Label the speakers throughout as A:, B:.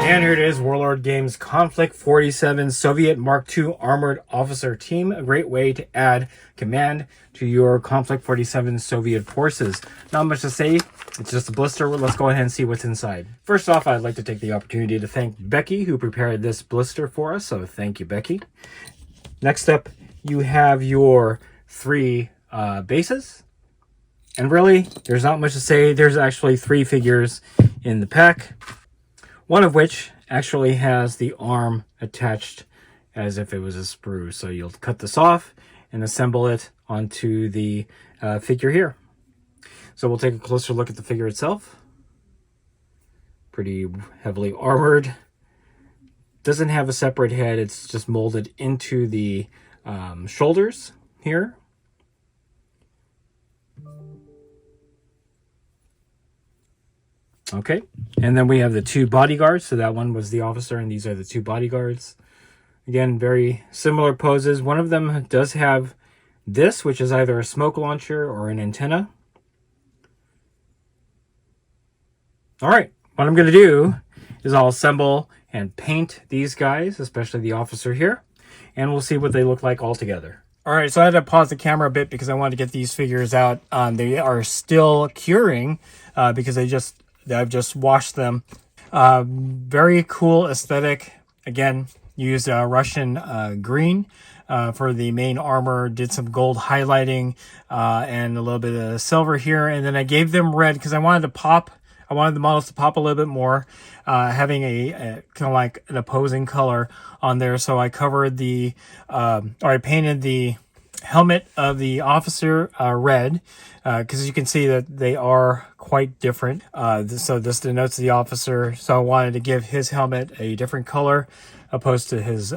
A: And here it is, Warlord Games Konflikt 47 Soviet Mark II Armored Officer Team. A great way to add command to your Konflikt 47 Soviet forces. Not much to say, it's just a blister. Let's go ahead and see what's inside. First off, I'd like to take the opportunity to thank Becky, who prepared this blister for us, so thank you, Becky. Next up, you have your three bases. And really, there's not much to say. There's actually three figures in the pack. One of which actually has the arm attached as if it was a sprue. So you'll cut this off and assemble it onto the figure here. So we'll take a closer look at the figure itself. Pretty heavily armored. Doesn't have a separate head. It's just molded into the shoulders here. Okay, and then we have the two bodyguards. So that one was the officer, and these are the two bodyguards. Again, very similar poses. One of them does have this, which is either a smoke launcher or an antenna. All right, what I'm going to do is I'll assemble and paint these guys, especially the officer here, and we'll see what they look like all together. All right, so I had to pause the camera a bit because I wanted to get these figures out. They are still curing because I've just washed them. Very cool aesthetic. Again, used Russian green for the main armor. Did some gold highlighting and a little bit of silver here. And then I gave them red because I wanted the models to pop a little bit more, having a kind of like an opposing color on there. So I covered I painted the helmet of the officer red, because you can see that they are quite different. So this denotes the officer. So I wanted to give his helmet a different color opposed to his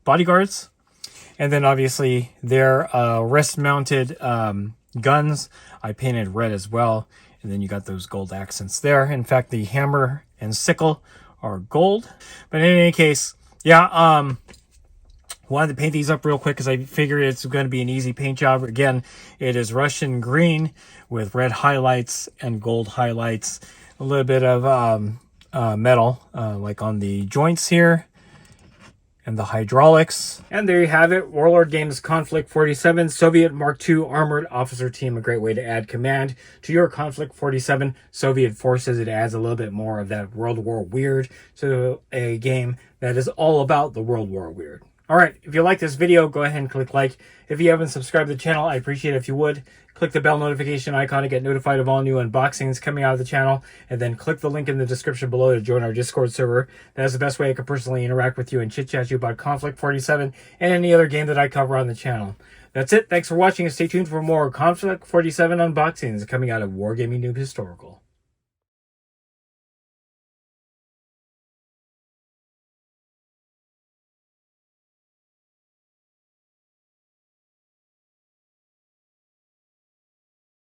A: bodyguards. And then obviously their wrist-mounted guns I painted red as well. And then you got those gold accents there. In fact, the hammer and sickle are gold. But in any case, yeah, wanted to paint these up real quick because I figured it's going to be an easy paint job. Again, it is Russian green with red highlights and gold highlights. A little bit of metal, like on the joints here and the hydraulics. And there you have it, Warlord Games Konflikt 47 Soviet Mark II Armored Officer Team. A great way to add command to your Konflikt 47 Soviet forces. It adds a little bit more of that World War weird to a game that is all about the World War weird. All right, if you like this video, go ahead and click like. If you haven't subscribed to the channel, I appreciate it if you would. Click the bell notification icon to get notified of all new unboxings coming out of the channel. And then click the link in the description below to join our Discord server. That is the best way I can personally interact with you and chit-chat you about Konflikt 47 and any other game that I cover on the channel. That's it. Thanks for watching and stay tuned for more Konflikt 47 unboxings coming out of Wargaming Noob Historical.